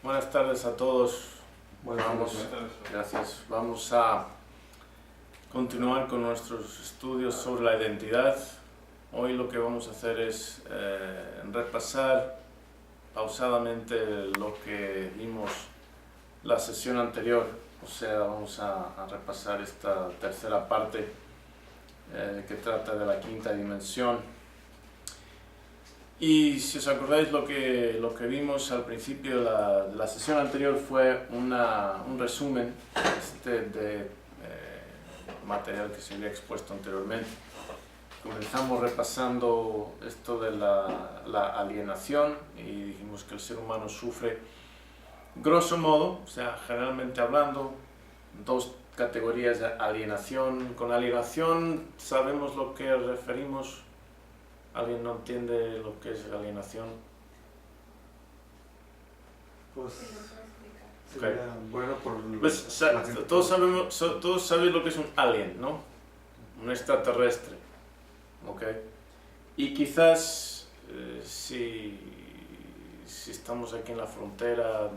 Buenas tardes a todos. Gracias. Vamos a continuar con nuestros estudios sobre la identidad. Hoy lo que vamos a hacer es repasar pausadamente lo que vimos la sesión anterior. O sea, vamos a repasar esta tercera parte que trata de la quinta dimensión. Y si os acordáis, lo que vimos al principio de la sesión anterior fue un resumen de material que se había expuesto anteriormente. Comenzamos repasando esto de la alienación y dijimos que el ser humano sufre, grosso modo, o sea, generalmente hablando, dos categorías de alienación. Con alienación sabemos lo que referimos. ¿Alguien no entiende lo que es la alienación? Pues Okay. sería bueno por Pues, la gente. todos sabéis lo que es un alien, ¿no? Un extraterrestre. ¿Okay? Y quizás si estamos aquí en la frontera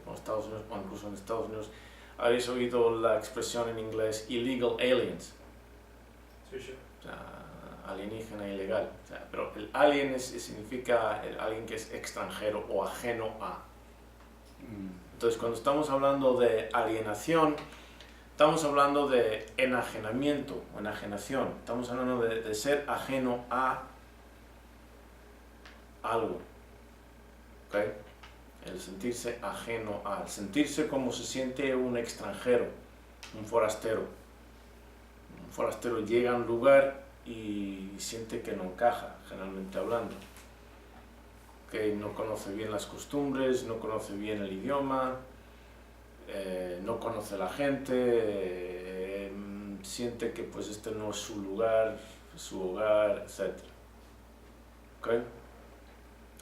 con Estados Unidos, o incluso en Estados Unidos, habéis oído la expresión en inglés illegal aliens. Sí, sí. O sea, alienígena ilegal. O sea, pero el alien significa alguien que es extranjero o ajeno a. Entonces, cuando estamos hablando de alienación, estamos hablando de enajenamiento o enajenación. Estamos hablando de ser ajeno a algo. ¿Okay? El sentirse ajeno a, sentirse como se siente un extranjero, un forastero. Un forastero llega a un lugar y siente que no encaja, generalmente hablando. Que no conoce bien las costumbres, no conoce bien el idioma, no conoce la gente, siente que pues este no es su lugar, su hogar, etc. ¿Okay?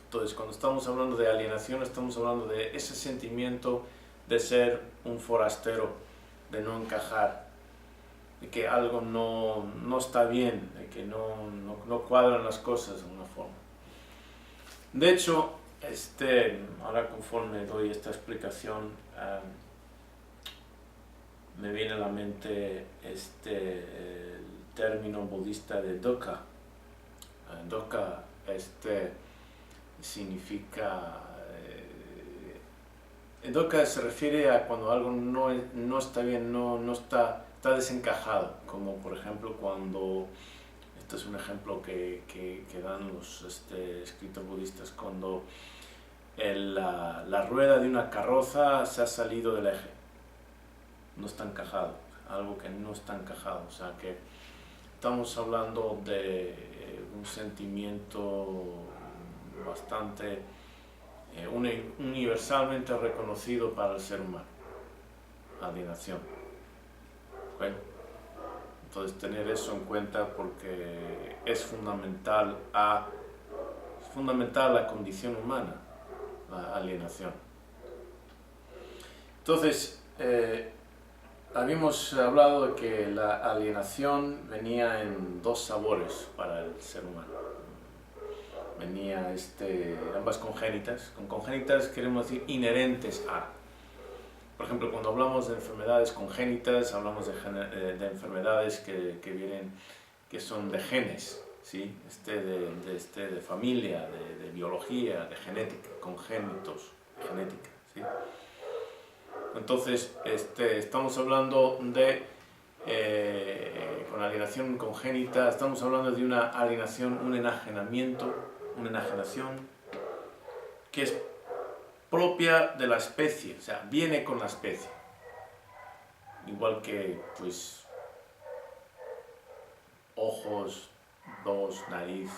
Entonces, cuando estamos hablando de alienación, estamos hablando de ese sentimiento de ser un forastero, de no encajar, de que algo no está bien, de que no cuadran las cosas de una forma. De hecho, ahora conforme doy esta explicación, me viene a la mente el término budista de dukkha. Dukkha significa... dukkha se refiere a cuando algo no está bien, no está desencajado, como por ejemplo cuando... Este es un ejemplo que dan los escritos budistas, cuando la rueda de una carroza se ha salido del eje, no está encajado, algo que no está encajado, o sea que estamos hablando de un sentimiento bastante universalmente reconocido para el ser humano, alienación. ¿Okay? Entonces, tener eso en cuenta porque es fundamental a la condición humana, la alienación. Entonces, habíamos hablado de que la alienación venía en dos sabores para el ser humano. Venía ambas congénitas. Con congénitas queremos decir inherentes a. Por ejemplo, cuando hablamos de enfermedades congénitas, hablamos de enfermedades que son de genes, ¿sí? De familia, de biología, de genética, congénitos, genética, ¿sí? Entonces, estamos hablando de, con alienación congénita, estamos hablando de una alienación, un enajenamiento, una enajenación, que es propia de la especie, o sea, viene con la especie. Igual que, pues, ojos, dos, nariz,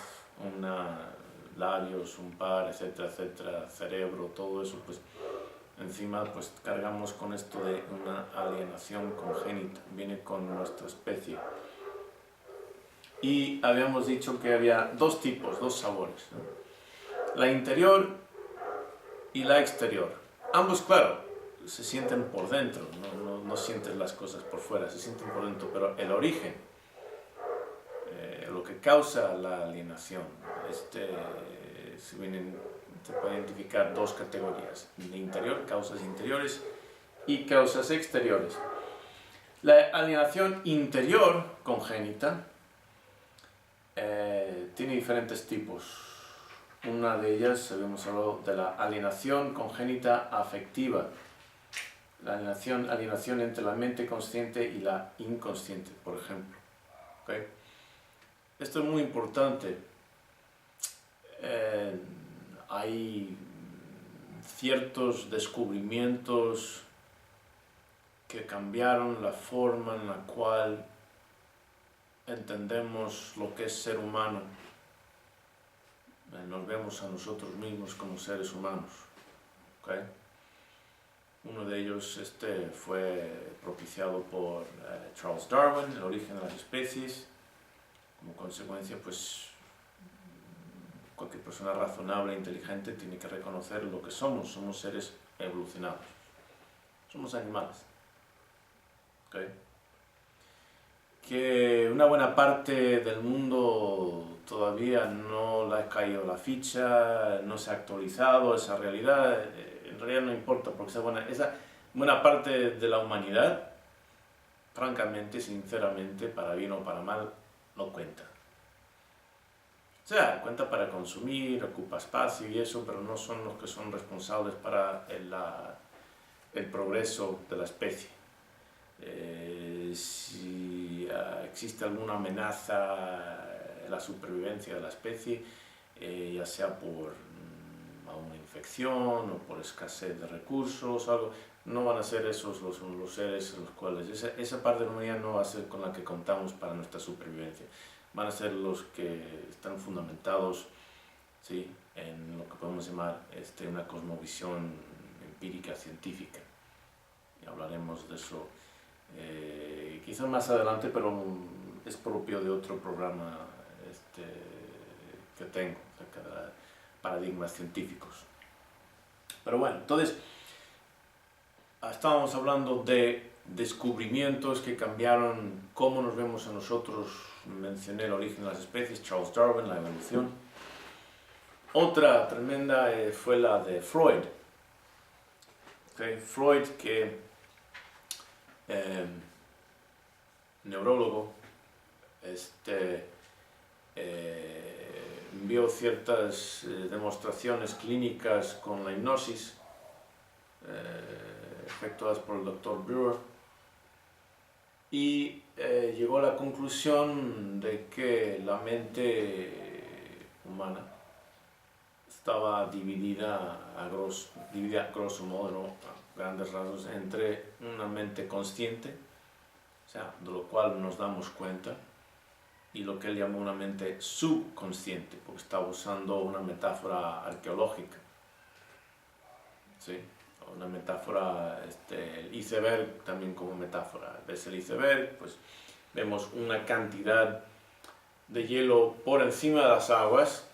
labios, un par, etcétera, etcétera, cerebro, todo eso, pues, encima, pues, cargamos con esto de una alienación congénita, viene con nuestra especie. Y habíamos dicho que había dos tipos, dos sabores, ¿no? La interior y la exterior. Ambos, claro, se sienten por dentro, no sientes las cosas por fuera, se sienten por dentro, pero el origen, lo que causa la alienación, se puede identificar dos categorías, de interior, causas interiores y causas exteriores. La alienación interior congénita tiene diferentes tipos. Una de ellas, habíamos hablado de la alienación congénita afectiva, la alienación entre la mente consciente y la inconsciente, por ejemplo. ¿Okay? Esto es muy importante. Hay ciertos descubrimientos que cambiaron la forma en la cual entendemos lo que es ser humano. Nos vemos a nosotros mismos como seres humanos. ¿Okay? Uno de ellos fue propiciado por Charles Darwin, el origen de las especies. Como consecuencia, pues cualquier persona razonable e inteligente tiene que reconocer lo que somos seres evolucionados, somos animales. ¿Okay? Que una buena parte del mundo todavía no le ha caído la ficha, no se ha actualizado esa realidad, en realidad no importa, porque esa buena parte de la humanidad, francamente, sinceramente, para bien o para mal, lo cuenta. O sea, cuenta para consumir, ocupa espacio y eso, pero no son los que son responsables para el progreso de la especie. Si existe alguna amenaza a la supervivencia de la especie, ya sea por una infección o por escasez de recursos o algo, no van a ser esos los seres en los cuales esa parte de la humanidad no va a ser con la que contamos para nuestra supervivencia. Van a ser los que están fundamentados, ¿sí?, en lo que podemos llamar una cosmovisión empírica científica. Y hablaremos de eso quizás más adelante, pero es propio de otro programa que tengo acerca de paradigmas científicos. Pero bueno, entonces estábamos hablando de descubrimientos que cambiaron cómo nos vemos a nosotros. Mencioné el origen de las especies, Charles Darwin, la evolución. Otra tremenda fue la de Freud. Okay, Freud, que neurólogo, vio ciertas demostraciones clínicas con la hipnosis efectuadas por el Dr. Breuer, y llegó a la conclusión de que la mente humana estaba dividida a grosso modo, ¿no?, a grandes rasgos, entre una mente consciente, o sea, de lo cual nos damos cuenta, y lo que él llamó una mente subconsciente, porque estaba usando una metáfora arqueológica, ¿sí? Una metáfora, el iceberg también como metáfora. Ves el iceberg, pues vemos una cantidad de hielo por encima de las aguas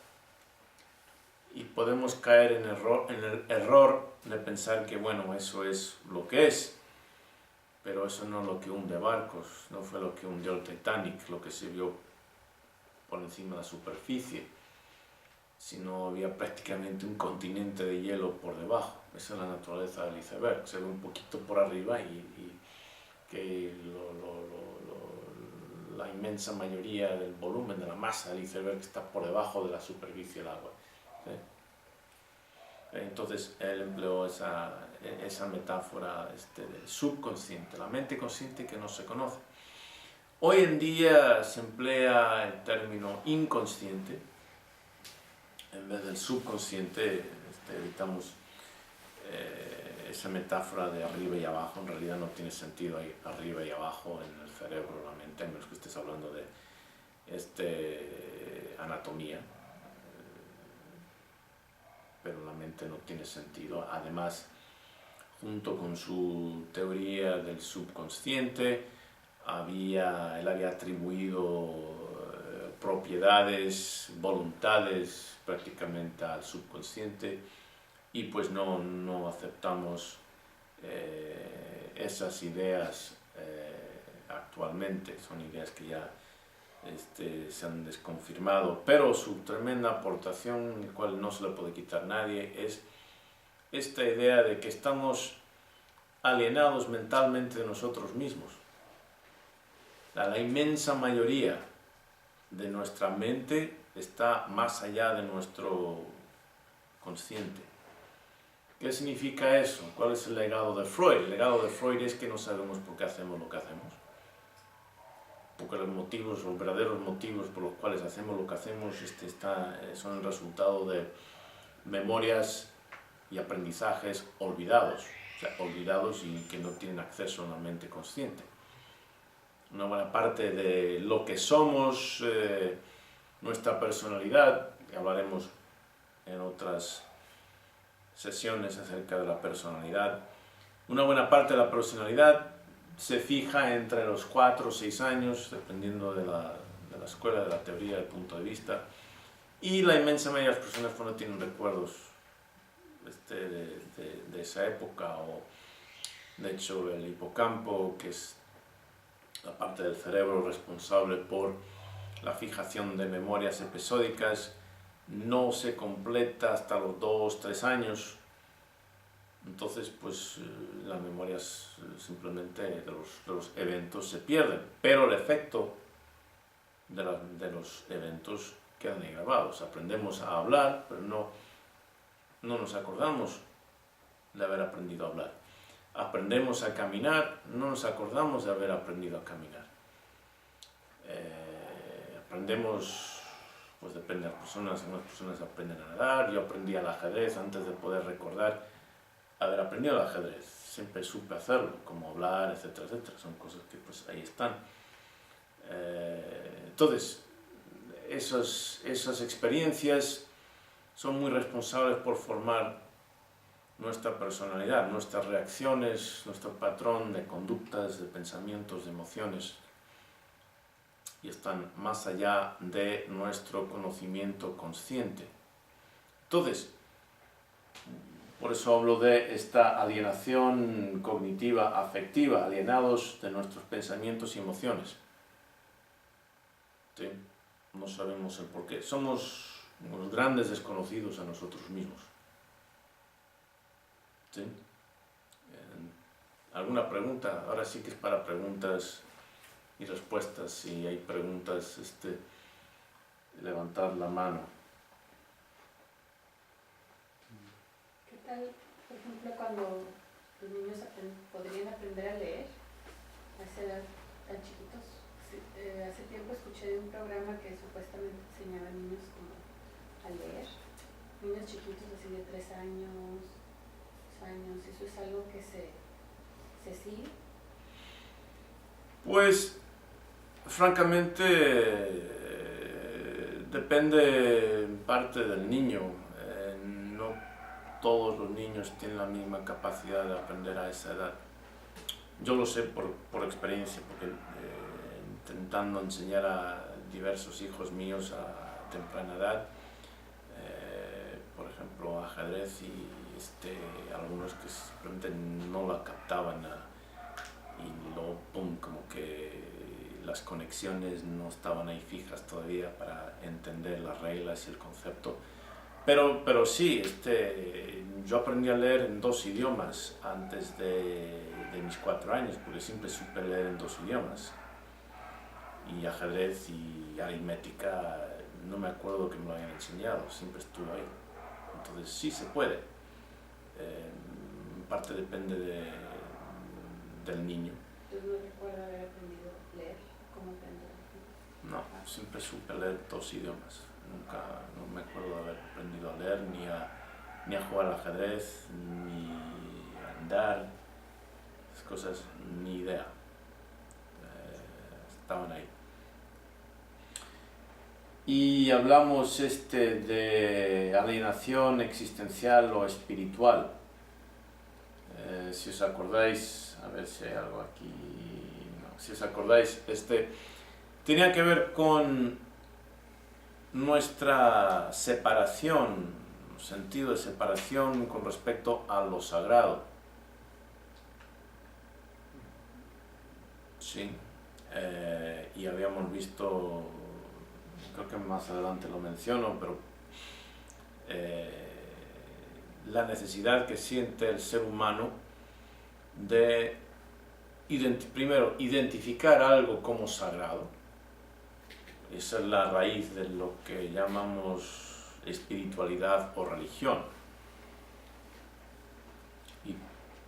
y podemos caer en el error de pensar que, bueno, eso es lo que es, pero eso no es lo que hunde barcos, no fue lo que hundió el Titanic, lo que se vio por encima de la superficie, sino había prácticamente un continente de hielo por debajo. Esa es la naturaleza del iceberg, se ve un poquito por arriba y que la inmensa mayoría del volumen de la masa del iceberg está por debajo de la superficie del agua. ¿Sí? Entonces él empleó esa metáfora del subconsciente, la mente consciente que no se conoce. Hoy en día se emplea el término inconsciente en vez del subconsciente. Evitamos esa metáfora de arriba y abajo. En realidad no tiene sentido ahí arriba y abajo en el cerebro, la mente, a menos que estés hablando de anatomía, pero la mente no tiene sentido. Además, junto con su teoría del subconsciente, él había atribuido propiedades, voluntades prácticamente al subconsciente, y pues no aceptamos esas ideas actualmente. Son ideas que ya se han desconfirmado, pero su tremenda aportación, el cual no se le puede quitar nadie, es esta idea de que estamos alienados mentalmente de nosotros mismos. La inmensa mayoría de nuestra mente está más allá de nuestro consciente. ¿Qué significa eso? ¿Cuál es el legado de Freud? El legado de Freud es que no sabemos por qué hacemos lo que hacemos. Porque los verdaderos motivos por los cuales hacemos lo que hacemos son el resultado de memorias y aprendizajes olvidados. O sea, olvidados y que no tienen acceso a una mente consciente. Una buena parte de lo que somos, nuestra personalidad, y hablaremos en otras sesiones acerca de la personalidad, una buena parte de la personalidad se fija entre los 4 o 6 años, dependiendo de la escuela, de la teoría, del punto de vista, y la inmensa mayoría de las personas no tienen recuerdos de esa época, o de hecho el hipocampo, que es la parte del cerebro responsable por la fijación de memorias episódicas, no se completa hasta los 2-3 años. Entonces, pues las memorias simplemente de los eventos se pierden, pero el efecto de los eventos quedan ahí grabados. Aprendemos a hablar, pero no nos acordamos de haber aprendido a hablar. Aprendemos a caminar, no nos acordamos de haber aprendido a caminar. Aprendemos, pues depende de las personas, algunas personas aprenden a nadar, yo aprendí al ajedrez antes de poder recordar haber aprendido al ajedrez. Siempre supe hacerlo, como hablar, etcétera, etcétera. Son cosas que pues ahí están. Entonces, esas experiencias son muy responsables por formar nuestra personalidad, nuestras reacciones, nuestro patrón de conductas, de pensamientos, de emociones, y están más allá de nuestro conocimiento consciente. Entonces, por eso hablo de esta alienación cognitiva, afectiva, alienados de nuestros pensamientos y emociones. ¿Sí? No sabemos el porqué. Somos unos grandes desconocidos a nosotros mismos. ¿Sí? ¿Alguna pregunta? Ahora sí que es para preguntas y respuestas. Si hay preguntas, levantad la mano. ¿Qué tal, por ejemplo, cuando los niños podrían aprender a leer a esa edad tan chiquitos? Hace tiempo escuché de un programa que supuestamente enseñaba a niños como a leer, niños chiquitos así de 3 años, 2 años. ¿Eso es algo que se sigue? Pues, francamente, depende en parte del niño. No todos los niños tienen la misma capacidad de aprender a esa edad. Yo lo sé por experiencia, porque intentando enseñar a diversos hijos míos a temprana edad, por ejemplo, ajedrez, y algunos que simplemente no la captaban, y luego, pum, como que las conexiones no estaban ahí fijas todavía para entender las reglas y el concepto. Pero sí, yo aprendí a leer en 2 idiomas antes de mis 4 años, porque siempre supe leer en 2 idiomas. Y ajedrez y aritmética, no me acuerdo que me lo hayan enseñado, siempre estuve ahí. Entonces sí se puede. En parte depende del niño. ¿Entonces no recuerda haber aprendido a leer? ¿Cómo aprender? No, siempre supe leer 2 idiomas. Nunca, no me acuerdo de haber aprendido a leer, ni a jugar al ajedrez, ni a andar. Esas cosas, ni idea. Estaban ahí. Y hablamos de alienación existencial o espiritual. Si os acordáis, a ver si hay algo aquí, no, si os acordáis, tenía que ver con nuestra separación, sentido de separación con respecto a lo sagrado. Sí. y habíamos visto, creo que más adelante lo menciono, pero la necesidad que siente el ser humano de primero identificar algo como sagrado. Esa es la raíz de lo que llamamos espiritualidad o religión. Y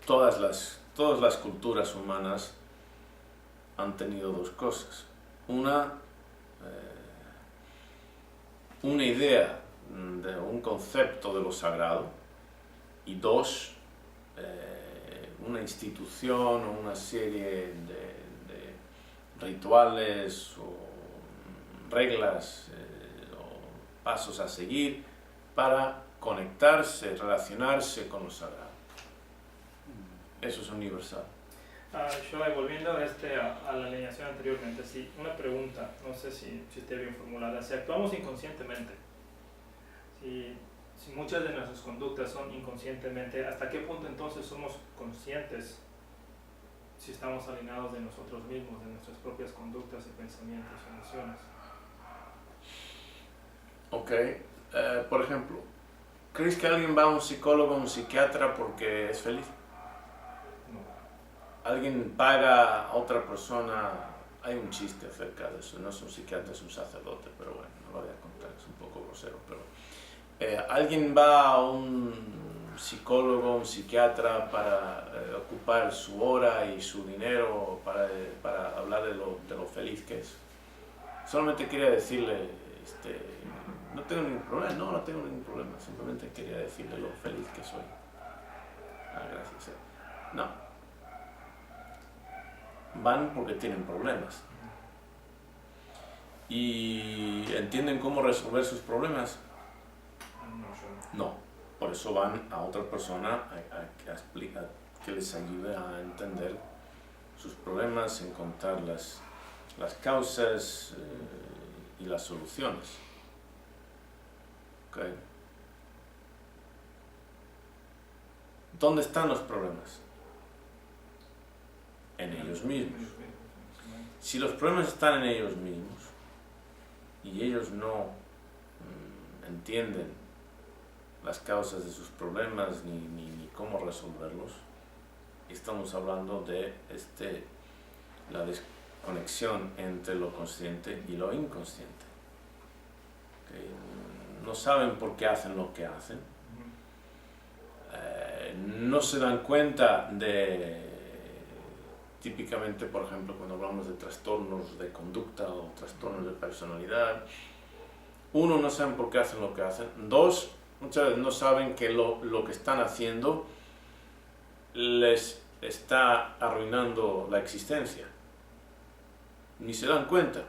todas las culturas humanas han tenido dos cosas. Una idea de un concepto de lo sagrado, y dos, una institución o una serie de rituales o reglas o pasos a seguir para conectarse, relacionarse con lo sagrado. Eso es universal. Shoai, volviendo a la alineación anteriormente, sí, una pregunta, no sé si esté bien formulada. Si actuamos inconscientemente, si muchas de nuestras conductas son inconscientemente, ¿hasta qué punto entonces somos conscientes si estamos alineados de nosotros mismos, de nuestras propias conductas y pensamientos y emociones? Ok, por ejemplo, ¿crees que alguien va a un psicólogo o un psiquiatra porque es feliz? No. ¿Alguien paga a otra persona? Hay un chiste acerca de eso, no es un psiquiatra, es un sacerdote, pero bueno, no lo voy a contar, es un poco grosero, pero ¿alguien va a un psicólogo, un psiquiatra para ocupar su hora y su dinero para hablar de lo feliz que es? Solamente quería decirle, no tengo ningún problema, no tengo ningún problema, simplemente quería decirle lo feliz que soy. Gracias. No. Van porque tienen problemas. ¿Y entienden cómo resolver sus problemas? No. Por eso van a otra persona a explicar, que les ayude a entender sus problemas, encontrar las causas y las soluciones. ¿Okay? ¿Dónde están los problemas? En ellos mismos. Si los problemas están en ellos mismos y ellos no entienden las causas de sus problemas ni cómo resolverlos, estamos hablando de la desconexión entre lo consciente y lo inconsciente. ¿Okay? No saben por qué hacen lo que hacen, no se dan cuenta típicamente, por ejemplo, cuando hablamos de trastornos de conducta o trastornos de personalidad, uno, no saben por qué hacen lo que hacen, dos, muchas veces no saben que lo que están haciendo les está arruinando la existencia, ni se dan cuenta.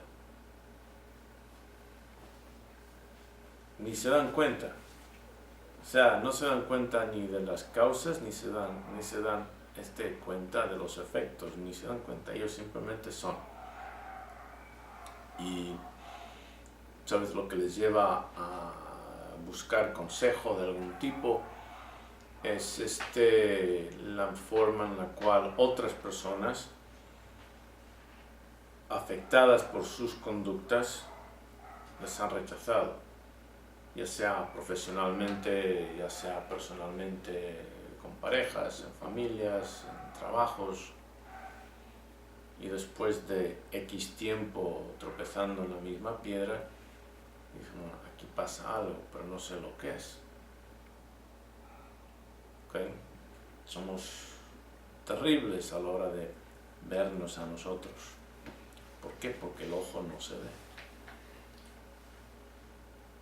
O sea, no se dan cuenta ni de las causas, ni se dan cuenta de los efectos, ni se dan cuenta, ellos simplemente son. Y sabes, lo que les lleva a buscar consejo de algún tipo es la forma en la cual otras personas afectadas por sus conductas les han rechazado, ya sea profesionalmente, ya sea personalmente, con parejas, en familias, en trabajos, y después de X tiempo tropezando en la misma piedra, dicen, bueno, aquí pasa algo, pero no sé lo que es. ¿Okay? Somos terribles a la hora de vernos a nosotros. ¿Por qué? Porque el ojo no se ve.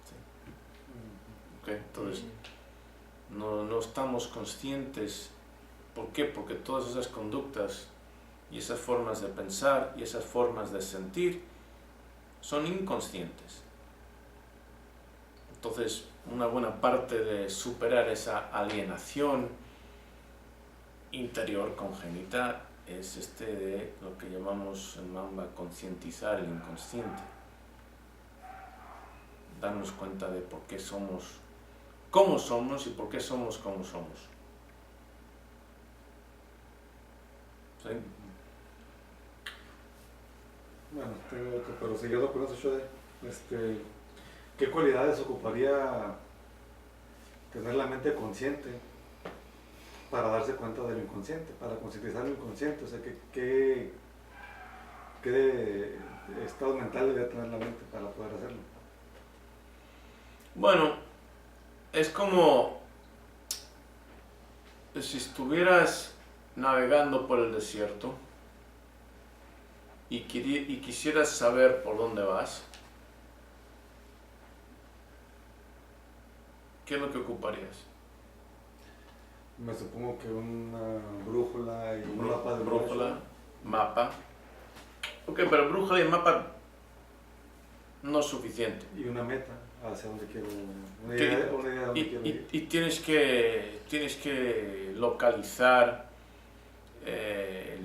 ¿Sí? ¿Okay? Entonces, no estamos conscientes. ¿Por qué? Porque todas esas conductas y esas formas de pensar y esas formas de sentir son inconscientes. Entonces, una buena parte de superar esa alienación interior congénita es de lo que llamamos en Mamba concientizar el inconsciente. Darnos cuenta de por qué somos como somos y por qué somos como somos. ¿Sí? Bueno, tengo otro, pero siguiendo con eso, Shoei, ¿qué cualidades ocuparía tener la mente consciente para darse cuenta de lo inconsciente, para concientizar lo inconsciente? O sea, ¿qué estado mental debe tener la mente para poder hacerlo? Bueno, es como si estuvieras navegando por el desierto y quisieras saber por dónde vas. ¿Qué es lo que ocuparías? Me supongo que una brújula y un mapa de brújula, mapa. Ok, pero brújula y mapa no es suficiente. y una meta hacia donde quiero, una idea de dónde quiero ir. Y tienes que localizar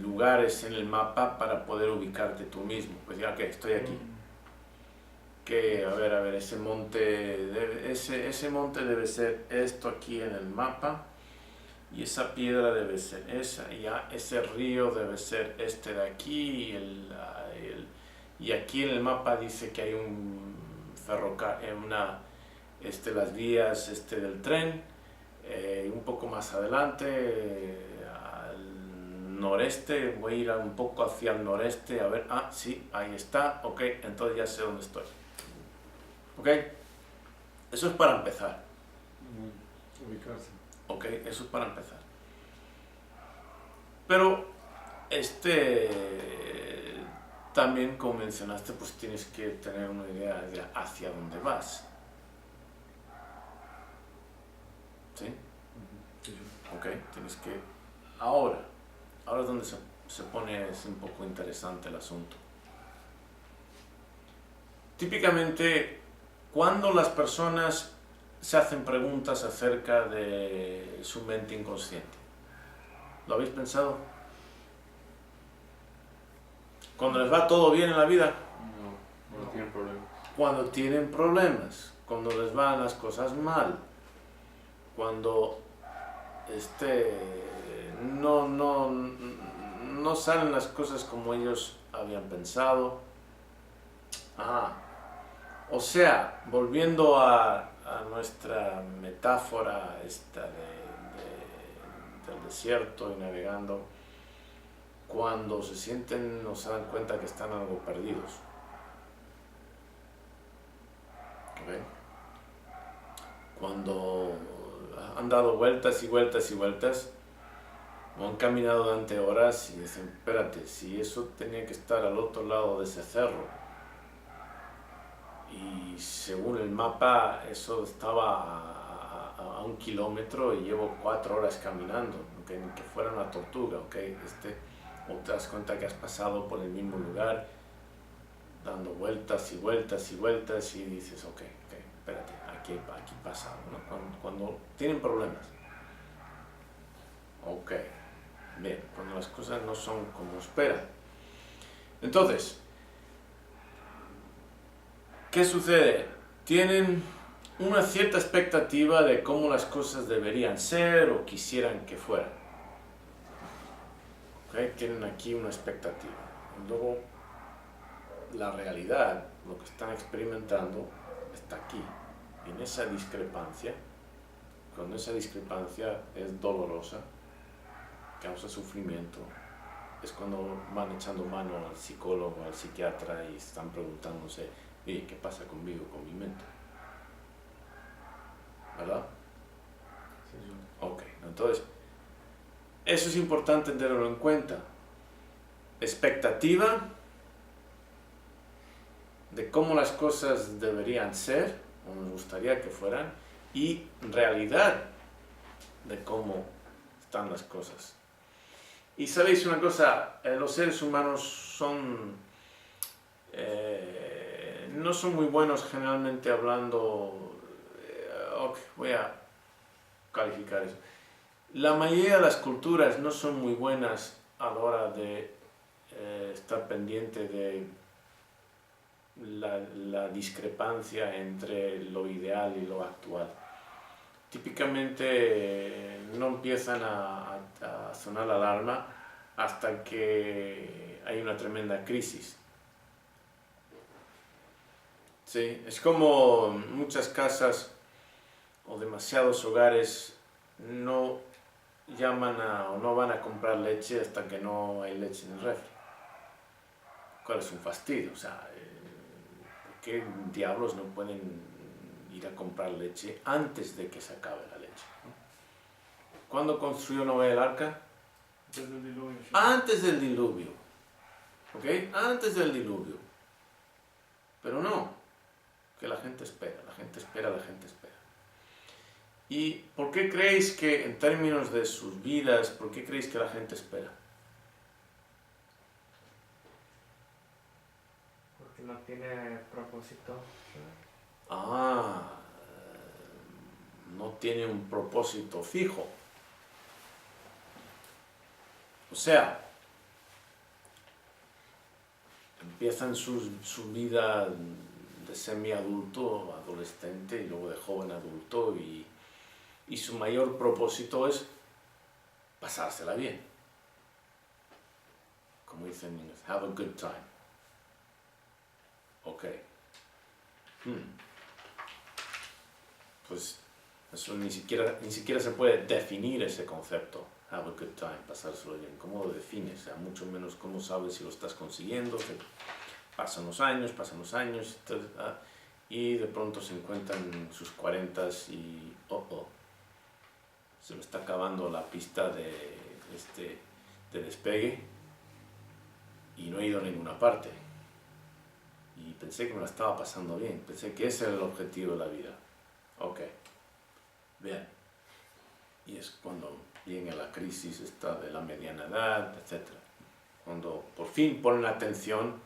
lugares en el mapa para poder ubicarte tú mismo. Pues ya que estoy aquí. Que, a ver, ese monte debe ser esto aquí en el mapa, y esa piedra debe ser esa, y ese río debe ser este de aquí, y aquí en el mapa dice que hay un ferrocarril, las vías del tren, un poco más adelante, al noreste, voy a ir un poco hacia el noreste, a ver, sí, ahí está, ok, entonces ya sé dónde estoy. ¿Ok? Eso es para empezar. Ubicarse. ¿Ok? Eso es para empezar. Pero, también, como mencionaste, pues tienes que tener una idea de hacia dónde vas. ¿Sí? ¿Ok? Tienes que... Ahora es donde se pone un poco interesante el asunto. Típicamente, cuando las personas se hacen preguntas acerca de su mente inconsciente, ¿lo habéis pensado? Cuando les va todo bien en la vida, No tienen problemas. cuando tienen problemas, cuando les van las cosas mal, cuando no salen las cosas como ellos habían pensado. O sea, volviendo a nuestra metáfora del desierto y navegando, cuando se sienten o se dan cuenta que están algo perdidos. ¿Okay? Cuando han dado vueltas y vueltas y vueltas, o han caminado durante horas y dicen, espérate, si eso tenía que estar al otro lado de ese cerro, y según el mapa eso estaba a 1 kilómetro y llevo 4 horas caminando, ¿okay? Ni que fuera una tortuga, ¿okay? O te das cuenta que has pasado por el mismo lugar dando vueltas y vueltas y vueltas y dices, ok, espérate, aquí pasa algo, ¿no? Cuando tienen problemas. Ok, bien, cuando las cosas no son como esperan. Entonces, ¿qué sucede? Tienen una cierta expectativa de cómo las cosas deberían ser o quisieran que fueran. ¿Okay? Tienen aquí una expectativa. Luego, la realidad, lo que están experimentando, está aquí, en esa discrepancia. Cuando esa discrepancia es dolorosa, causa sufrimiento, es cuando van echando mano al psicólogo, al psiquiatra y están preguntándose, oye, ¿qué pasa conmigo, con mi mente? ¿Verdad? Sí. Ok, entonces, eso es importante tenerlo en cuenta. Expectativa de cómo las cosas deberían ser, o nos gustaría que fueran, y realidad de cómo están las cosas. Y sabéis una cosa, los seres humanos no son muy buenos generalmente hablando, voy a calificar eso. La mayoría de las culturas no son muy buenas a la hora de estar pendiente de la discrepancia entre lo ideal y lo actual. Típicamente no empiezan a sonar la alarma hasta que hay una tremenda crisis. Sí, es como muchas casas o demasiados hogares no llaman o no van a comprar leche hasta que no hay leche en el refri. ¿Cuál es un fastidio? O sea, ¿por qué diablos no pueden ir a comprar leche antes de que se acabe la leche? ¿Cuándo construyó Noé el arca? Desde el diluvio. Antes del diluvio. ¿Ok? Antes del diluvio. Pero no, que la gente espera, la gente espera, la gente espera. ¿Y por qué creéis que en términos de sus vidas, por qué creéis que la gente espera? Porque no tiene propósito. No tiene un propósito fijo. O sea, empiezan su vida de semiadulto, adolescente y luego de joven adulto y su mayor propósito es pasársela bien. Como dicen en inglés, have a good time. Ok. Pues eso ni siquiera se puede definir ese concepto. Have a good time, pasárselo bien. ¿Cómo lo defines? O sea, mucho menos cómo sabes si lo estás consiguiendo. Pasan los años, y de pronto se encuentran en sus 40s y se me está acabando la pista de despegue y no he ido a ninguna parte. Y pensé que me la estaba pasando bien, pensé que ese era el objetivo de la vida. Ok, bien. Y es cuando viene la crisis esta de la mediana edad, etc. Cuando por fin ponen atención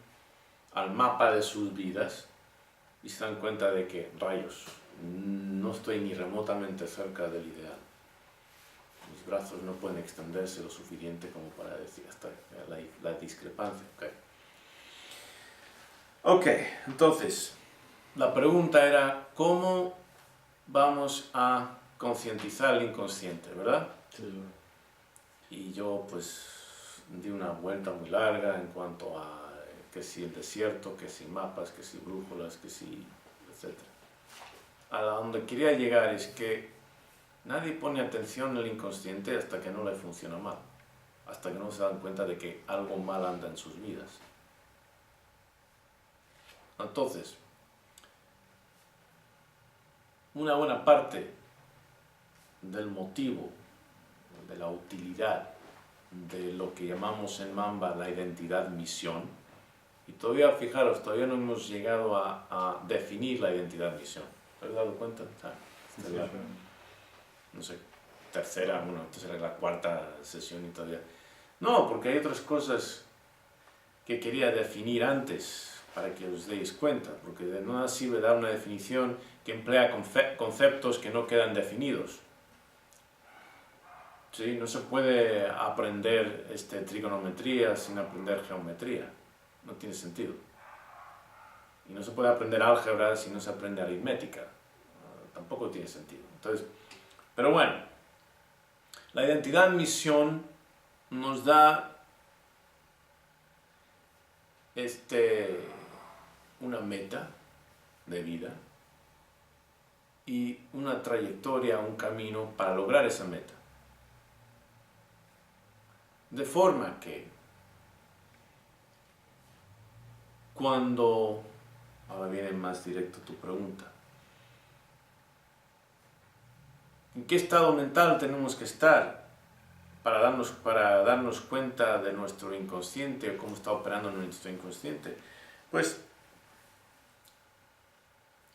al mapa de sus vidas y se dan cuenta de que, rayos, no estoy ni remotamente cerca del ideal. Mis brazos no pueden extenderse lo suficiente como para decir hasta la discrepancia. Ok, entonces, la pregunta era, ¿cómo vamos a concientizar el inconsciente, verdad? Sí. Y yo pues di una vuelta muy larga en cuanto a que si el desierto, que si mapas, que si brújulas, que si etc. A donde quería llegar es que nadie pone atención al inconsciente hasta que no le funciona mal, hasta que no se dan cuenta de que algo mal anda en sus vidas. Entonces, una buena parte del motivo, de la utilidad de lo que llamamos en Mamba la identidad-misión, y todavía, fijaros, todavía no hemos llegado a definir la identidad-misión. ¿Te has dado cuenta? No sé, tercera, bueno, entonces era la cuarta sesión y todavía... No, porque hay otras cosas que quería definir antes, para que os deis cuenta, porque de nada sirve dar una definición que emplea conceptos que no quedan definidos. ¿Sí? No se puede aprender trigonometría sin aprender geometría, no tiene sentido. Y no se puede aprender álgebra si no se aprende aritmética, tampoco tiene sentido. Entonces, pero bueno, la identidad-misión nos da una meta de vida y una trayectoria, un camino para lograr esa meta. De forma que cuando, ahora viene más directo tu pregunta, ¿en qué estado mental tenemos que estar para darnos cuenta de nuestro inconsciente o cómo está operando nuestro inconsciente? Pues,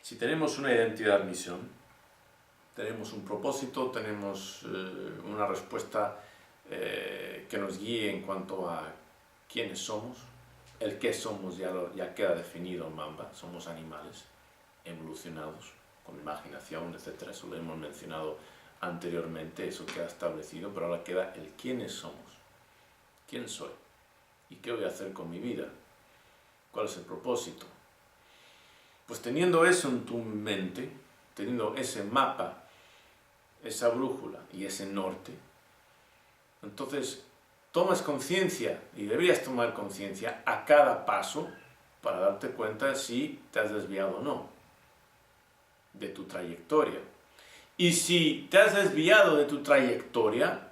si tenemos una identidad-misión, tenemos un propósito, tenemos una respuesta que nos guíe en cuanto a quiénes somos, el qué somos ya queda definido en Mamba, somos animales evolucionados, con imaginación, etc. Eso lo hemos mencionado anteriormente, eso queda establecido, pero ahora queda el quiénes somos, quién soy y qué voy a hacer con mi vida, cuál es el propósito. Pues teniendo eso en tu mente, teniendo ese mapa, esa brújula y ese norte, entonces tomas conciencia, y deberías tomar conciencia a cada paso para darte cuenta si te has desviado o no de tu trayectoria. Y si te has desviado de tu trayectoria,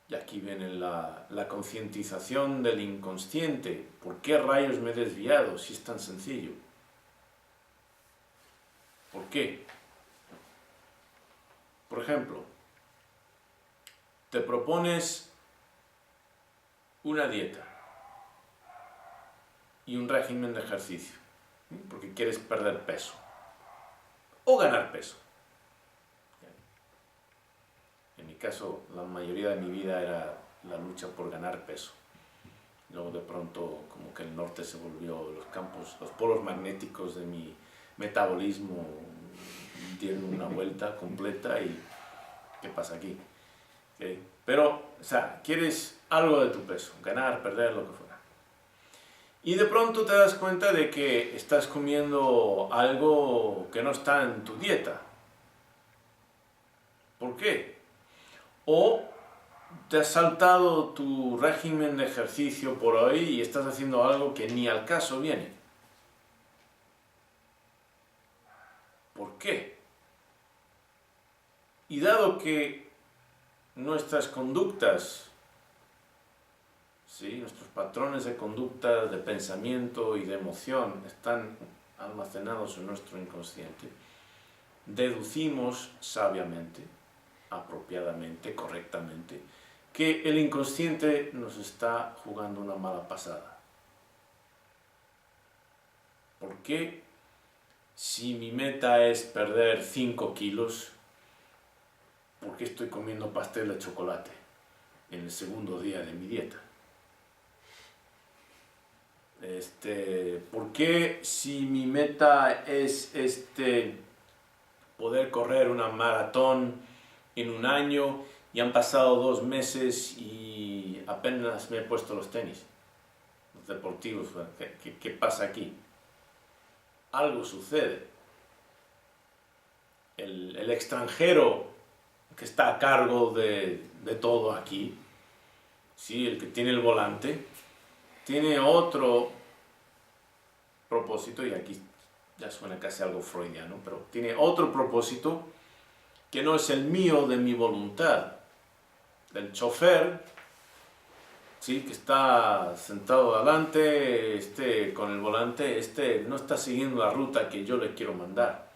y aquí viene la concientización del inconsciente. ¿Por qué rayos me he desviado si es tan sencillo? ¿Por qué? Por ejemplo, te propones una dieta y un régimen de ejercicio, porque quieres perder peso o ganar peso. En mi caso, la mayoría de mi vida era la lucha por ganar peso. Luego de pronto, como que el norte se volvió, los polos magnéticos de mi metabolismo dieron una vuelta completa y ¿qué pasa aquí? ¿Okay? Pero, o sea, quieres algo de tu peso, ganar, perder, lo que fuera. Y de pronto te das cuenta de que estás comiendo algo que no está en tu dieta. ¿Por qué? O te has saltado tu régimen de ejercicio por hoy y estás haciendo algo que ni al caso viene. ¿Por qué? Y dado que nuestras conductas, ¿sí?, nuestros patrones de conducta, de pensamiento y de emoción están almacenados en nuestro inconsciente, deducimos sabiamente, apropiadamente, correctamente, que el inconsciente nos está jugando una mala pasada. ¿Por qué? Si mi meta es perder 5 kilos, ¿por qué estoy comiendo pastel de chocolate en el segundo día de mi dieta? ¿Por qué si mi meta es poder correr una maratón en un año y han pasado 2 meses y apenas me he puesto los tenis, los deportivos? ¿Qué pasa aquí? Algo sucede. El extranjero que está a cargo de todo aquí, ¿sí?, el que tiene el volante, tiene otro propósito, y aquí ya suena casi algo freudiano, pero tiene otro propósito que no es el mío, de mi voluntad. El chofer, ¿sí?, que está sentado adelante, con el volante, no está siguiendo la ruta que yo le quiero mandar,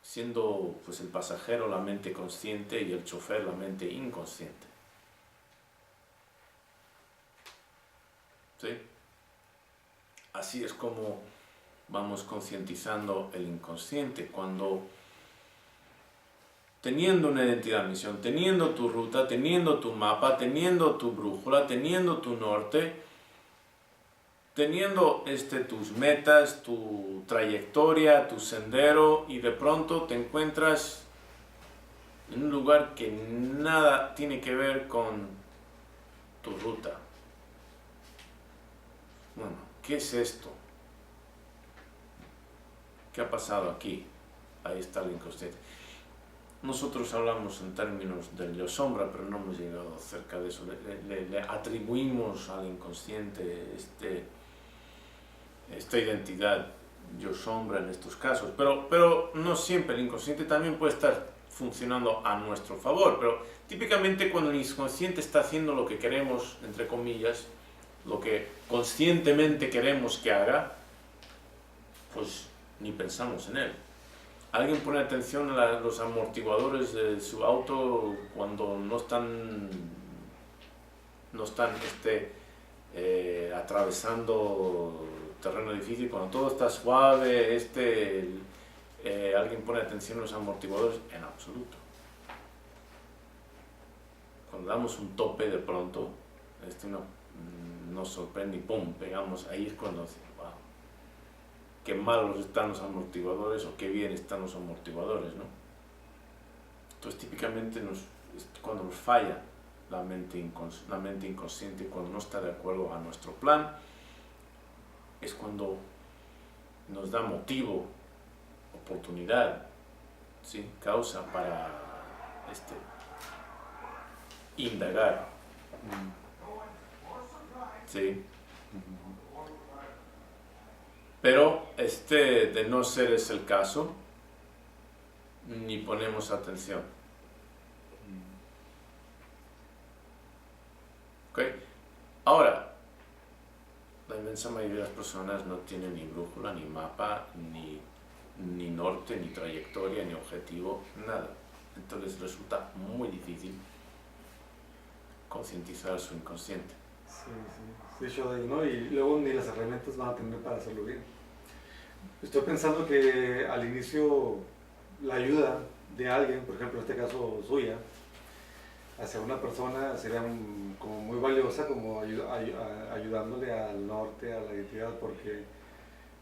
siendo pues el pasajero la mente consciente y el chofer la mente inconsciente. ¿Sí? Así es como vamos concientizando el inconsciente, cuando teniendo una identidad, misión, teniendo tu ruta, teniendo tu mapa, teniendo tu brújula, teniendo tu norte, teniendo tus metas, tu trayectoria, tu sendero, y de pronto te encuentras en un lugar que nada tiene que ver con tu ruta. Bueno, ¿qué es esto? ¿Qué ha pasado aquí? Ahí está el inconsciente. Nosotros hablamos en términos del yo sombra, pero no hemos llegado cerca de eso. Le atribuimos al inconsciente esta identidad yo sombra en estos casos, pero no siempre. El inconsciente también puede estar funcionando a nuestro favor, pero típicamente cuando el inconsciente está haciendo lo que queremos, entre comillas, lo que conscientemente queremos que haga, pues ni pensamos en él. ¿Alguien pone atención a los amortiguadores de su auto cuando no están atravesando terreno difícil, cuando todo está suave? ¿Alguien pone atención a los amortiguadores? En absoluto. Cuando damos un tope de pronto, nos sorprende y ¡pum!, pegamos. Ahí es cuando decimos, wow, qué malos están los amortiguadores o qué bien están los amortiguadores, ¿no? Entonces típicamente cuando nos falla la mente inconsciente, cuando no está de acuerdo a nuestro plan, es cuando nos da motivo, oportunidad, ¿sí?, causa para indagar. ¿Sí? Pero de no ser ese el caso, ni ponemos atención. ¿Ok? Ahora, la inmensa mayoría de las personas no tienen ni brújula, ni mapa, ni norte, ni trayectoria, ni objetivo, nada. Entonces resulta muy difícil concientizar su inconsciente. Sí, Shoday, ¿no? Y luego ni las herramientas van a tener para hacerlo bien. Estoy pensando que al inicio la ayuda de alguien, por ejemplo en este caso suya, hacia una persona sería como muy valiosa, como ayudándole al norte, a la identidad, porque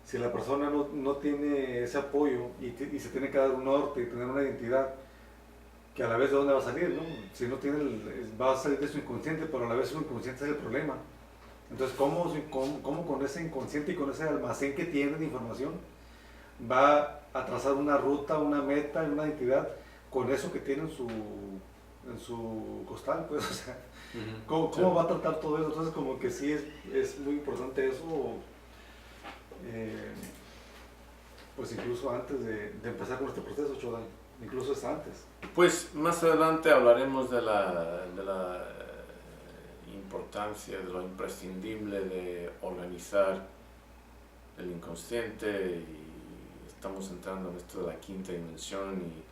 si la persona no tiene ese apoyo y se tiene que dar un norte y tener una identidad, que a la vez de dónde va a salir, ¿no? Si no tiene, va a salir de su inconsciente, pero a la vez su inconsciente es el problema. Entonces, ¿cómo con ese inconsciente y con ese almacén que tiene de información va a trazar una ruta, una meta, una identidad con eso que tiene en su costal? Pues, o sea, ¿cómo va a tratar todo eso? Entonces, como que sí es muy importante eso, pues incluso antes de empezar con este proceso, Shoday, incluso es antes. Pues más adelante hablaremos de la importancia, de lo imprescindible de organizar el inconsciente, y estamos entrando en esto de la quinta dimensión y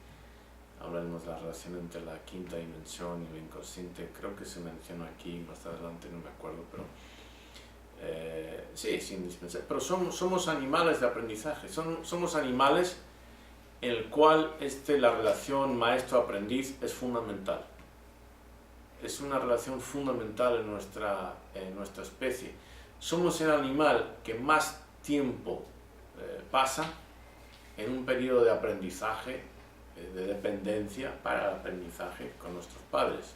hablaremos de la relación entre la quinta dimensión y el inconsciente. Creo que se menciona aquí más adelante, no me acuerdo, pero sí, es indispensable. Pero somos animales de aprendizaje, somos animales en el cual la relación maestro-aprendiz es fundamental. Es una relación fundamental en nuestra especie. Somos el animal que más tiempo pasa en un periodo de aprendizaje, de dependencia para el aprendizaje con nuestros padres,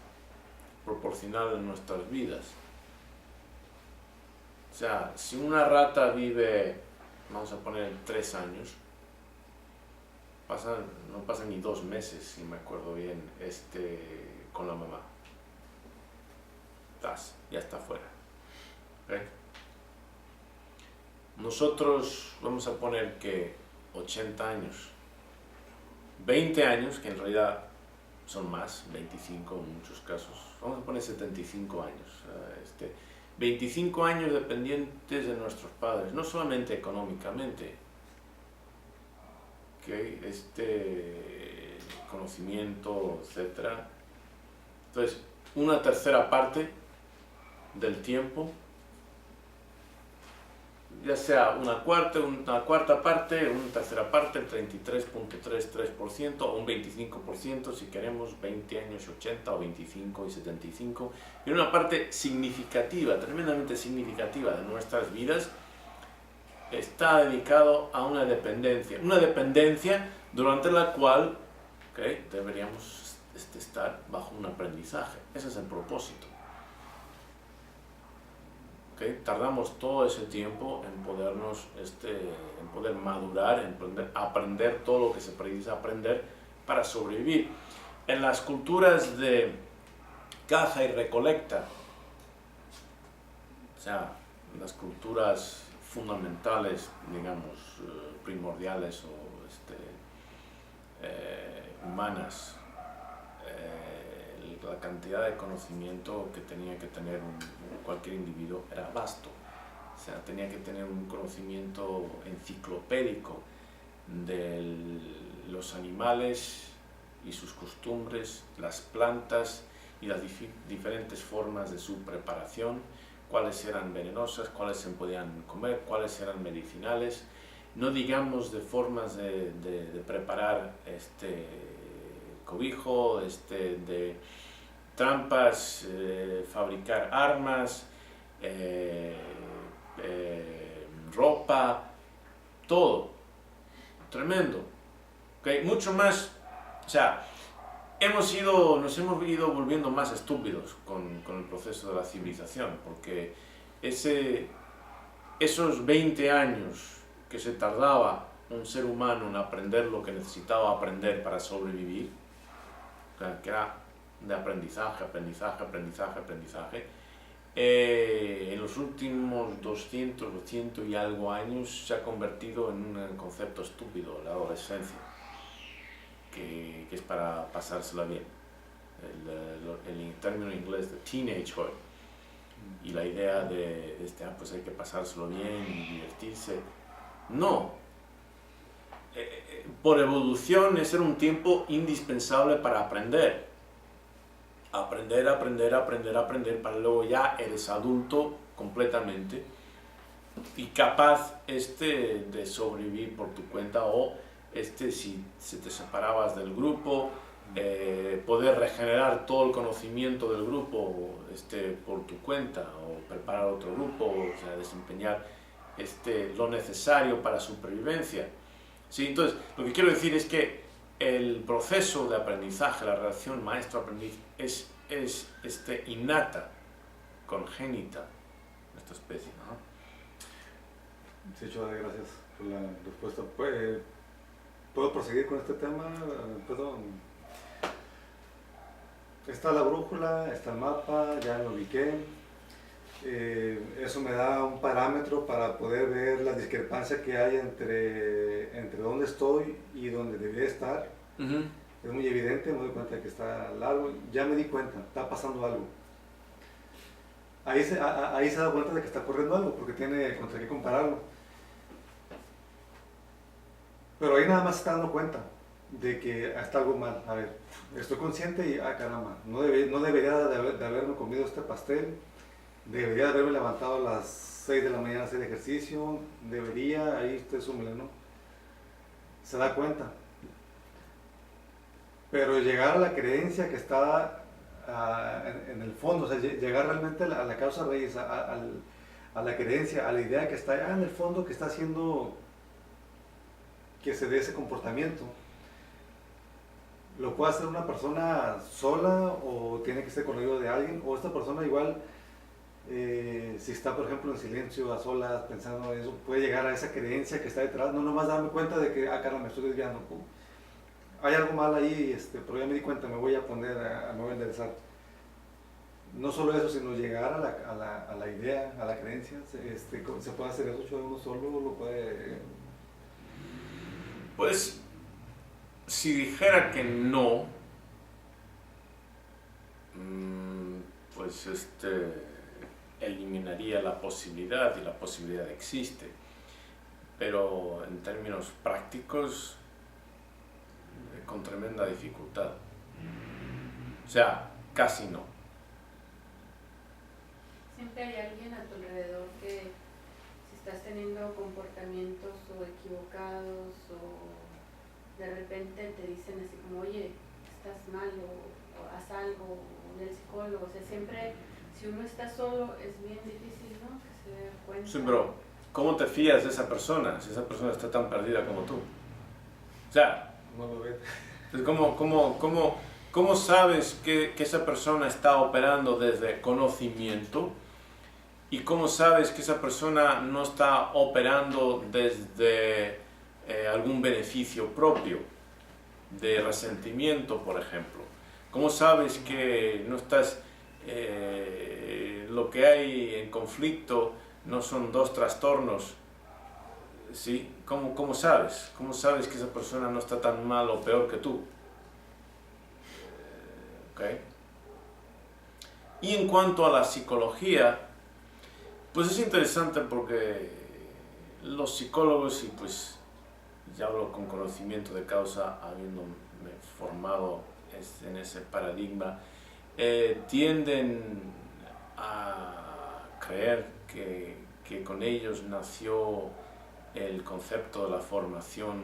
proporcional en nuestras vidas. O sea, si una rata vive, vamos a poner 3 años, no pasan ni 2 meses, si me acuerdo bien, con la mamá. Ya está fuera. ¿Okay? Nosotros vamos a poner que 80 años, 20 años, que en realidad son más, 25 en muchos casos, vamos a poner 75 años. 25 años dependientes de nuestros padres, no solamente económicamente, ¿okay? Conocimiento, etc. Entonces, una tercera parte del tiempo, ya sea una cuarta parte, una tercera parte, el 33.33% o un 25%, si queremos, 20 años 80 o 25 y 75, y una parte significativa, tremendamente significativa de nuestras vidas está dedicado a una dependencia durante la cual, ¿okay?, deberíamos estar bajo un aprendizaje. Ese es el propósito. ¿Okay? Tardamos todo ese tiempo en poder madurar, en aprender todo lo que se precisa aprender para sobrevivir. En las culturas de caza y recolecta, o sea, las culturas fundamentales, digamos, primordiales o humanas, la cantidad de conocimiento que tenía que tener cualquier individuo era vasto. O sea, tenía que tener un conocimiento enciclopédico de los animales y sus costumbres, las plantas y las diferentes formas de su preparación, cuáles eran venenosas, cuáles se podían comer, cuáles eran medicinales, no digamos de formas de preparar cobijo, de trampas, fabricar armas, ropa, todo, tremendo, ¿okay? Mucho más, o sea, nos hemos ido volviendo más estúpidos con el proceso de la civilización, porque esos 20 años que se tardaba un ser humano en aprender lo que necesitaba aprender para sobrevivir, que era de aprendizaje, en los últimos 200 y algo años se ha convertido en un concepto estúpido, la adolescencia, que es para pasársela bien. El término inglés de teenagehood, y la idea de pues hay que pasárselo bien y divertirse. No. Por evolución ese era un tiempo indispensable para aprender, para luego ya eres adulto completamente y capaz de sobrevivir por tu cuenta, o si te separabas del grupo, poder regenerar todo el conocimiento del grupo por tu cuenta, o preparar otro grupo, o sea, desempeñar lo necesario para supervivencia. ¿Sí? Entonces, lo que quiero decir es que el proceso de aprendizaje, la relación maestro-aprendiz, es innata, congénita en esta especie, ¿no? Sí, Choa, gracias por la respuesta. ¿Puedo proseguir con este tema? Perdón. Está la brújula, está el mapa, ya lo ubiqué. Eso me da un parámetro para poder ver la discrepancia que hay entre dónde estoy y dónde debería estar. Es muy evidente, me doy cuenta de que está largo. Ya me di cuenta, está pasando algo. Ahí se da cuenta de que está corriendo algo, porque tiene contra qué compararlo. Pero ahí nada más se está dando cuenta de que está algo mal. A ver, estoy consciente y, caramba, no debería de haberme comido este pastel, debería de haberme levantado a las 6 de la mañana a hacer ejercicio, ahí usted súmele, ¿no? Se da cuenta. Pero llegar a la creencia que está en el fondo, o sea, llegar realmente a la causa raíz, a la creencia, a la idea que está en el fondo, que está haciendo que se dé ese comportamiento. ¿Lo puede hacer una persona sola o tiene que ser con ayuda de alguien? O esta persona igual, si está por ejemplo en silencio, a solas, pensando en eso, puede llegar a esa creencia que está detrás, no nomás darme cuenta de que, caramba, me estoy desviando, hay algo mal ahí, pero ya me di cuenta, me voy a poner, me voy a enderezar. No solo eso, sino llegar a la idea, a la creencia. ¿Se puede hacer eso? ¿Uno solo lo puede...? Pues, si dijera que no, pues eliminaría la posibilidad, y la posibilidad existe. Pero en términos prácticos, con tremenda dificultad. O sea, casi no. Siempre hay alguien a tu alrededor que, si estás teniendo comportamientos o equivocados, o de repente te dicen así como, oye, estás mal, o haz algo, o del psicólogo. O sea, siempre, si uno está solo, es bien difícil, ¿no?, que se dé cuenta. Sí, pero ¿cómo te fías de esa persona si esa persona está tan perdida como tú? O sea, No lo ve. ¿Cómo sabes que esa persona está operando desde conocimiento? ¿Y cómo sabes que esa persona no está operando desde algún beneficio propio, de resentimiento, por ejemplo? ¿Cómo sabes que no estás, lo que hay en conflicto no son dos trastornos? ¿Sí? ¿Cómo sabes? ¿Cómo sabes que esa persona no está tan mal o peor que tú? ¿Okay? Y en cuanto a la psicología, pues es interesante porque los psicólogos, y pues ya hablo con conocimiento de causa, habiéndome formado en ese paradigma, tienden a creer que con ellos nació el concepto de la formación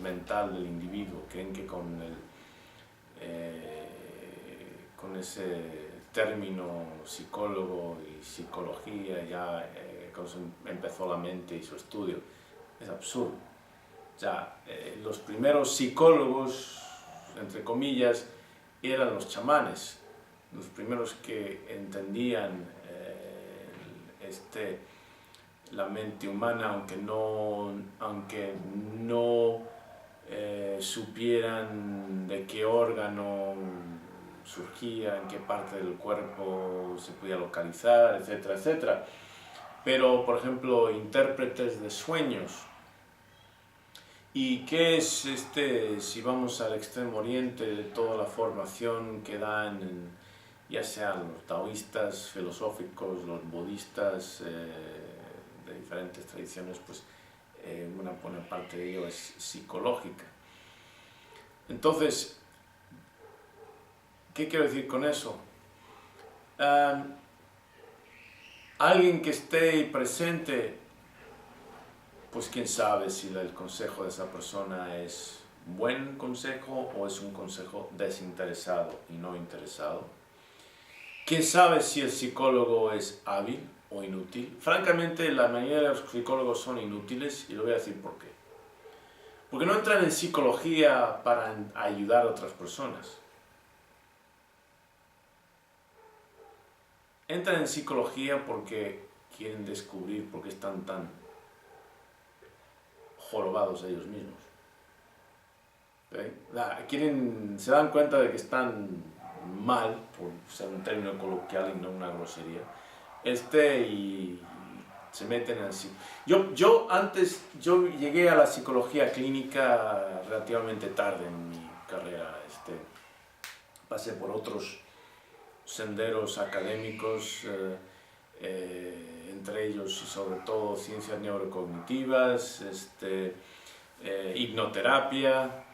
mental del individuo. Creen que con ese término psicólogo y psicología ya empezó la mente y su estudio. Es absurdo. O sea, los primeros psicólogos, entre comillas, eran los chamanes, los primeros que entendían la mente humana, aunque no supieran de qué órgano surgía, en qué parte del cuerpo se podía localizar, etcétera, etcétera. Pero, por ejemplo, intérpretes de sueños. ¿Y qué es si vamos al Extremo Oriente, de toda la formación que dan, ya sean los taoístas, filosóficos, los budistas, de diferentes tradiciones, pues una buena parte de ello es psicológica. Entonces, ¿qué quiero decir con eso? Alguien que esté presente, pues quién sabe si el consejo de esa persona es buen consejo o es un consejo desinteresado y no interesado. ¿Quién sabe si el psicólogo es hábil o inútil? Francamente, la mayoría de los psicólogos son inútiles y lo voy a decir por qué. Porque no entran en psicología para ayudar a otras personas. Entran en psicología porque quieren descubrir por qué están tan jorobados ellos mismos. Se dan cuenta de que están mal, por ser un término coloquial y no una grosería, y se meten en sí. Yo llegué a la psicología clínica relativamente tarde en mi carrera. Pasé por otros senderos académicos, entre ellos y sobre todo ciencias neurocognitivas, hipnoterapia,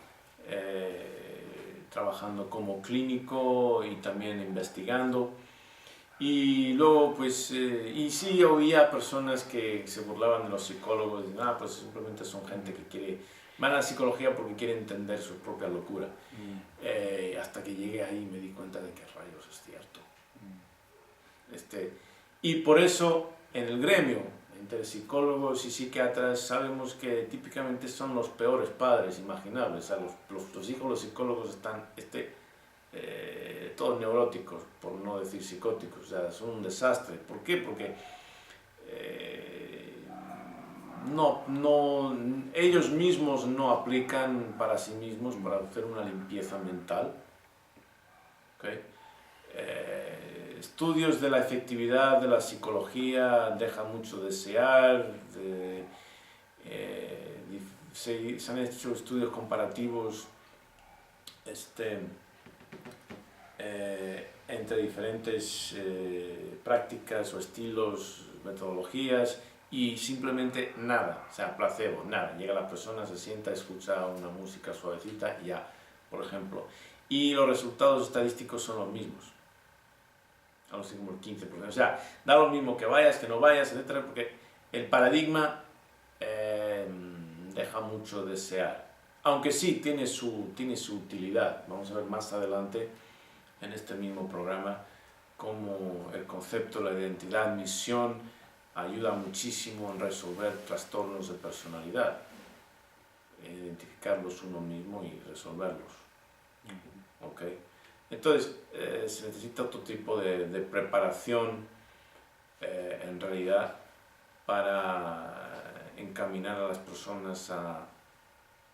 trabajando como clínico y también investigando. Y luego, pues, y sí oía personas que se burlaban de los psicólogos, y pues simplemente son gente que van a la psicología porque quieren entender su propia locura. Hasta que llegué ahí me di cuenta de que rayos es cierto. Y por eso, en el gremio, entre psicólogos y psiquiatras, sabemos que típicamente son los peores padres imaginables. O sea, los hijos de los psicólogos están todos neuróticos, por no decir psicóticos, o sea, son un desastre. ¿Por qué? Porque ellos mismos no aplican para sí mismos para hacer una limpieza mental. ¿Okay? Estudios de la efectividad de la psicología dejan mucho desear. Se han hecho estudios comparativos entre diferentes prácticas o estilos, metodologías, y simplemente nada, o sea, placebo, nada. Llega la persona, se sienta, escucha una música suavecita y ya, por ejemplo. Y los resultados estadísticos son los mismos. Algo así como el 15%. O sea, da lo mismo que vayas, que no vayas, etcétera, porque el paradigma deja mucho desear. Aunque sí tiene su utilidad. Vamos a ver más adelante en este mismo programa cómo el concepto de la identidad, misión, ayuda muchísimo en resolver trastornos de personalidad, identificarlos uno mismo y resolverlos. ¿Okay? Entonces, se necesita otro tipo de preparación, en realidad, para encaminar a las personas a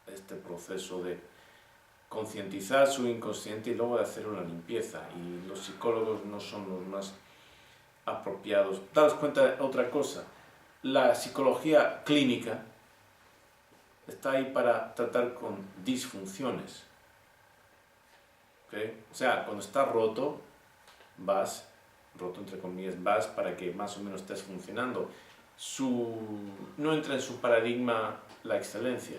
este proceso de concientizar su inconsciente y luego de hacer una limpieza. Y los psicólogos no son los más apropiados. Daros cuenta de otra cosa, la psicología clínica está ahí para tratar con disfunciones. ¿Okay? O sea, cuando está roto entre comillas, vas para que más o menos estés funcionando. No entra en su paradigma la excelencia.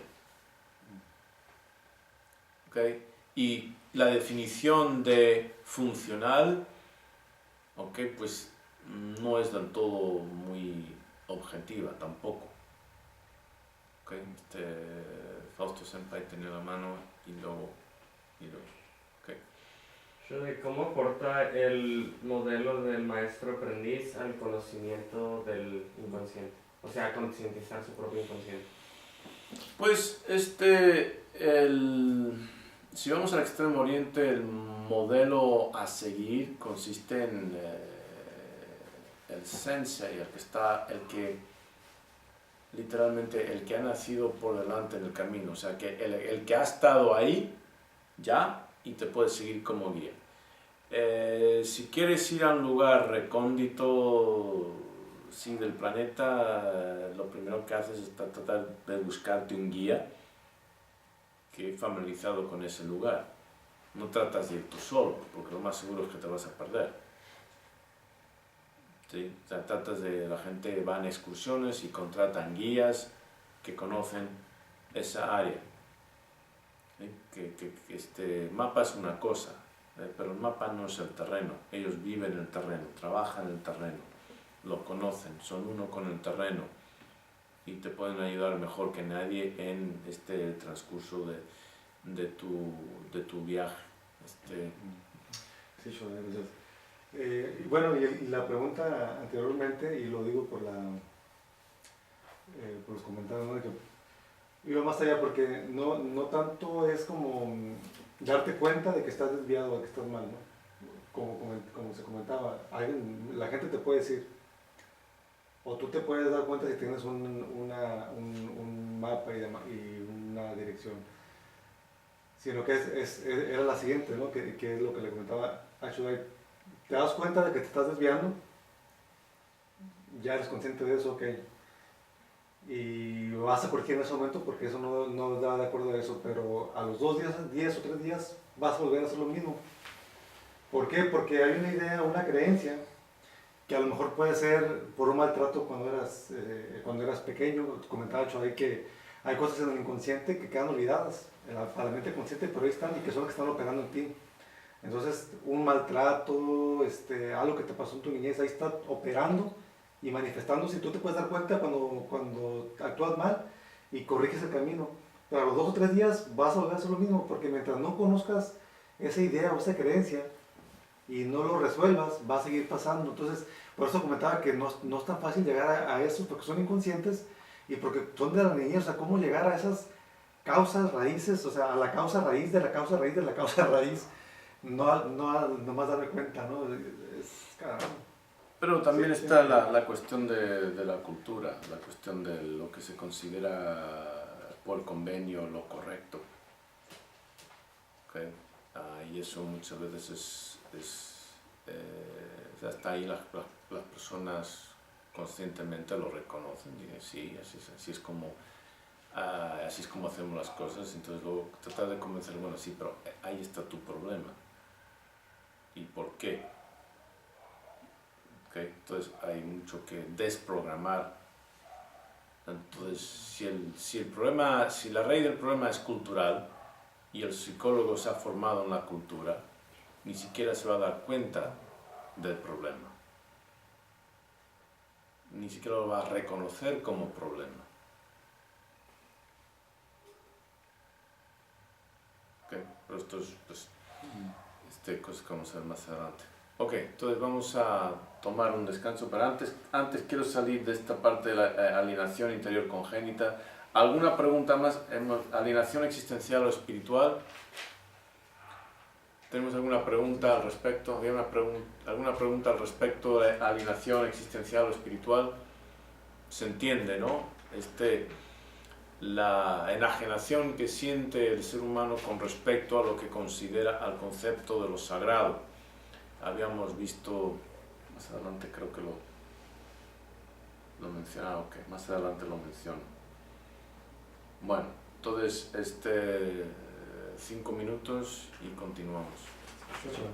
¿Okay? Y la definición de funcional, pues no es del todo muy objetiva tampoco. ¿Okay? Fausto Senpai tenía la mano y luego. ¿De cómo aporta el modelo del maestro-aprendiz al conocimiento del inconsciente? O sea, concientizar su propio inconsciente. Pues, si vamos al Extremo Oriente, el modelo a seguir consiste en el sensei, literalmente el que ha nacido por delante en el camino, o sea, que el que ha estado ahí ya y te puede seguir como guía. Si quieres ir a un lugar recóndito, sí, del planeta, lo primero que haces es tratar de buscarte un guía que es familiarizado con ese lugar. No tratas de ir tú solo, porque lo más seguro es que te vas a perder. ¿Sí? O sea, la gente va en excursiones y contratan guías que conocen esa área. ¿Sí? Que mapa es una cosa, pero el mapa no es el terreno. Ellos viven el terreno, trabajan el terreno, lo conocen, son uno con el terreno y te pueden ayudar mejor que nadie en el transcurso de tu viaje. Sí, Shoda, gracias. Bueno, y la pregunta anteriormente, y lo digo por los comentarios, ¿no? Que iba más allá porque no tanto es como darte cuenta de que estás desviado o que estás mal, ¿no? Como se comentaba, la gente te puede decir, o tú te puedes dar cuenta si tienes un mapa y una dirección. Sino que era la siguiente, ¿no? Que es lo que le comentaba a Shodai. Te das cuenta de que te estás desviando, ya eres consciente de eso, ok. Y vas a corregir en ese momento porque eso no da de acuerdo a eso, pero a los 2 días o 3 días vas a volver a hacer lo mismo. ¿Por qué? Porque hay una idea, una creencia, que a lo mejor puede ser por un maltrato cuando eras pequeño. Comentaba Shodai que hay cosas en el inconsciente que quedan olvidadas a la mente consciente, pero ahí están y que son las que están operando en ti. Entonces, un maltrato, algo que te pasó en tu niñez, ahí está operando y manifestándose. Y tú te puedes dar cuenta cuando actúas mal y corriges el camino. Pero a los 2 o 3 días vas a volver a hacer lo mismo, porque mientras no conozcas esa idea o esa creencia y no lo resuelvas, va a seguir pasando. Entonces, por eso comentaba que no es tan fácil llegar a eso, porque son inconscientes y porque son de la niñez. O sea, cómo llegar a esas causas raíces, o sea, a la causa raíz de la causa raíz de la causa raíz, no más darme cuenta, ¿no? Caramba. Pero también Sí, está sí. la cuestión de la cultura, la cuestión de lo que se considera por convenio lo correcto. ¿Okay? Y eso muchas veces hasta ahí las personas conscientemente lo reconocen y dicen, sí, así es como hacemos las cosas. Entonces luego tratar de convencer, bueno, sí, pero ahí está tu problema. ¿Y por qué? ¿Okay? Entonces hay mucho que desprogramar. Entonces si la raíz del problema es cultural y el psicólogo se ha formado en la cultura, ni siquiera se va a dar cuenta del problema. Ni siquiera lo va a reconocer como problema. ¿Okay? Pero esto es, pues, cosas que vamos a ver más adelante. Ok, entonces vamos a tomar un descanso, pero antes quiero salir de esta parte de la alienación interior congénita. ¿Alguna pregunta más? ¿Alienación existencial o espiritual? ¿Tenemos alguna pregunta al respecto? ¿Había alguna pregunta al respecto de alienación existencial o espiritual? Se entiende, ¿no? La enajenación que siente el ser humano con respecto a lo que considera al concepto de lo sagrado. Habíamos visto, más adelante creo que lo mencionaba, ok, más adelante lo menciono. Bueno, entonces 5 minutos y continuamos. Sure.